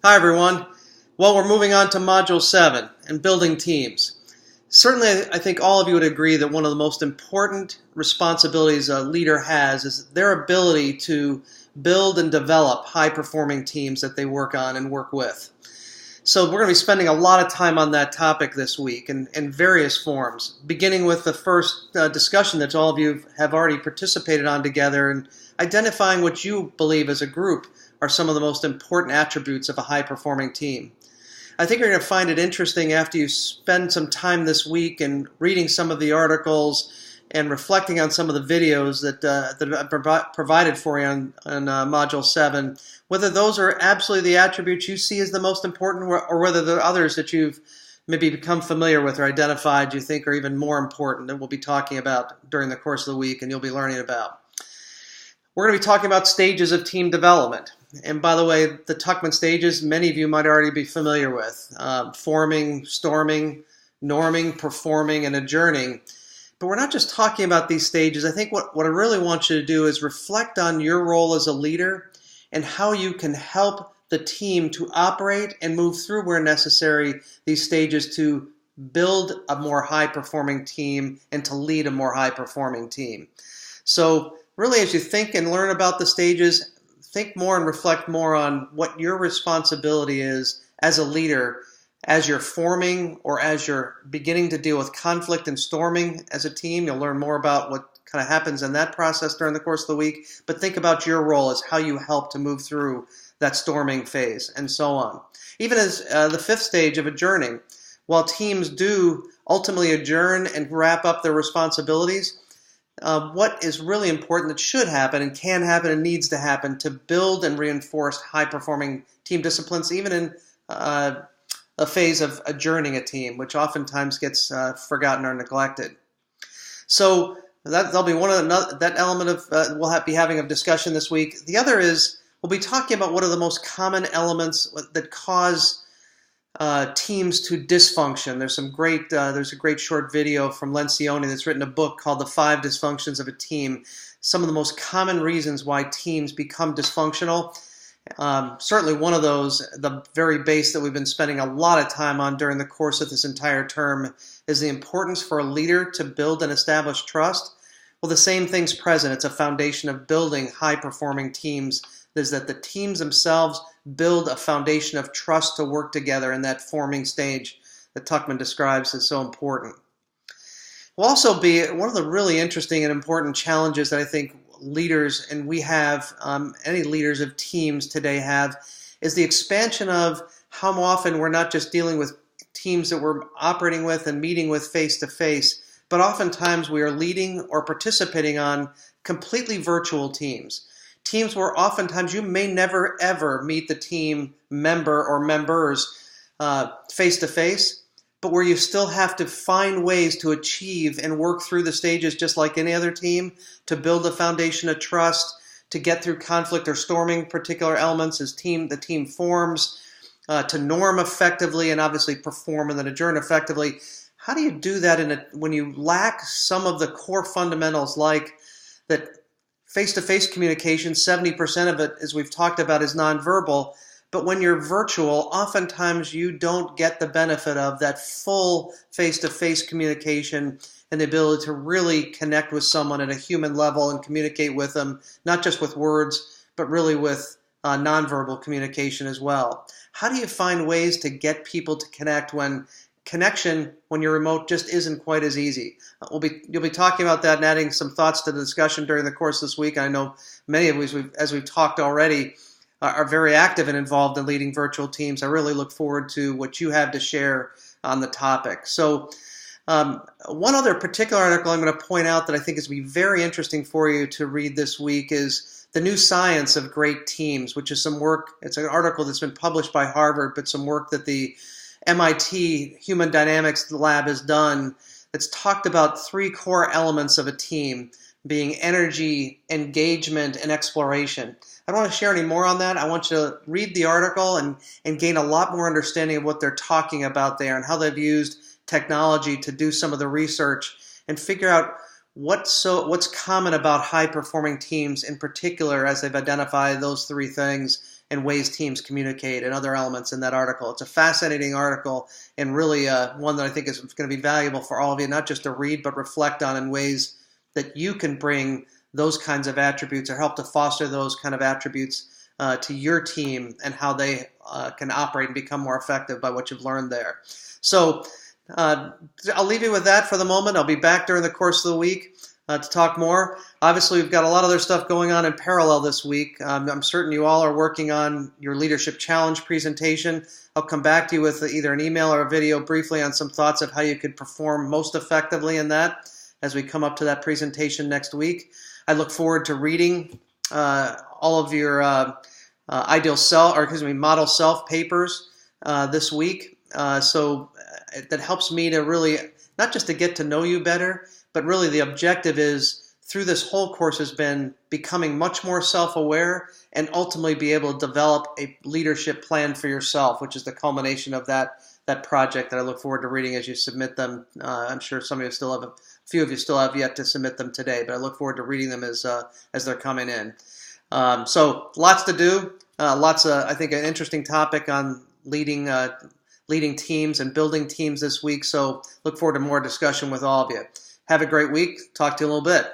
Hi everyone. Well, we're moving on to Module 7 and building teams. Certainly, I think all of you would agree that one of the most important responsibilities a leader has is their ability to build and develop high-performing teams that they work on and work with. So we're going to be spending a lot of time on that topic this week in various forms, beginning with the first discussion that all of you have already participated on together and identifying what you believe as a group are some of the most important attributes of a high-performing team. I think you're going to find it interesting after you spend some time this week and reading some of the articles and reflecting on some of the videos that I've provided for you on Module 7, whether those are absolutely the attributes you see as the most important or whether there are others that you've maybe become familiar with or identified you think are even more important that we'll be talking about during the course of the week and you'll be learning about. We're going to be talking about stages of team development. And by the way, the Tuckman stages, many of you might already be familiar with. Forming, storming, norming, performing, and adjourning. But we're not just talking about these stages. I think what I really want you to do is reflect on your role as a leader and how you can help the team to operate and move through where necessary these stages to build a more high-performing team and to lead a more high-performing team. So really, as you think and learn about the stages, think more and reflect more on what your responsibility is as a leader as you're forming or as you're beginning to deal with conflict and storming as a team. You'll learn more about what kind of happens in that process during the course of the week, but think about your role as how you help to move through that storming phase and so on. Even as the fifth stage of adjourning, while teams do ultimately adjourn and wrap up their responsibilities, what is really important that should happen and can happen and needs to happen to build and reinforce high-performing team disciplines, even in a phase of adjourning a team, which oftentimes gets forgotten or neglected. So that'll be one of that element of we'll be having a discussion this week. The other is we'll be talking about what are the most common elements that cause teams to dysfunction. There's a great short video from Lencioni that's written a book called The 5 Dysfunctions of a Team. Some of the most common reasons why teams become dysfunctional. Certainly one of those, the very base that we've been spending a lot of time on during the course of this entire term, is the importance for a leader to build and establish trust. Well, the same thing's present. It's a foundation of building high-performing teams, is that the teams themselves build a foundation of trust to work together in that forming stage that Tuckman describes as so important. Will also be one of the really interesting and important challenges that I think leaders, and we have, any leaders of teams today have, is the expansion of how often we're not just dealing with teams that we're operating with and meeting with face-to-face, but oftentimes we are leading or participating on completely virtual teams. Teams where oftentimes you may never ever meet the team member or members face-to-face, but where you still have to find ways to achieve and work through the stages just like any other team to build a foundation of trust, to get through conflict or storming particular elements as the team forms, to norm effectively and obviously perform and then adjourn effectively. How do you do that when you lack some of the core fundamentals like that? Face-to-face communication, 70% of it, as we've talked about, is nonverbal. But when you're virtual, oftentimes you don't get the benefit of that full face-to-face communication and the ability to really connect with someone at a human level and communicate with them, not just with words, but really with nonverbal communication as well. How do you find ways to get people to connect when connection when you're remote just isn't quite as easy? You'll be talking about that and adding some thoughts to the discussion during the course of this week. I know many of you, as we've talked already, are very active and involved in leading virtual teams. I really look forward to what you have to share on the topic. So one other particular article I'm going to point out that I think is going to be very interesting for you to read this week is The New Science of Great Teams, which is some work. It's an article that's been published by Harvard, but some work that the MIT Human Dynamics Lab has done that's talked about 3 core elements of a team, being energy, engagement, and exploration. I don't want to share any more on that. I want you to read the article and gain a lot more understanding of what they're talking about there and how they've used technology to do some of the research and figure out what's common about high-performing teams in particular as they've identified those 3 things and ways teams communicate and other elements in that article. It's a fascinating article and really one that I think is going to be valuable for all of you, not just to read, but reflect on in ways that you can bring those kinds of attributes or help to foster those kind of attributes to your team and how they can operate and become more effective by what you've learned there. So I'll leave you with that for the moment. I'll be back during the course of the week to talk more. Obviously, we've got a lot of other stuff going on in parallel this week. I'm certain you all are working on your Leadership Challenge presentation. I'll come back to you with either an email or a video briefly on some thoughts of how you could perform most effectively in that as we come up to that presentation next week. I look forward to reading all of your model self papers this week. So that helps me to really, not just to get to know you better, but really the objective is through this whole course has been becoming much more self-aware and ultimately be able to develop a leadership plan for yourself, which is the culmination of that project that I look forward to reading as you submit them. I'm sure some of you still have, a few of you still have yet to submit them today, but I look forward to reading them as they're coming in. So lots to do, I think an interesting topic on leading teams and building teams this week. So look forward to more discussion with all of you. Have a great week. Talk to you in a little bit.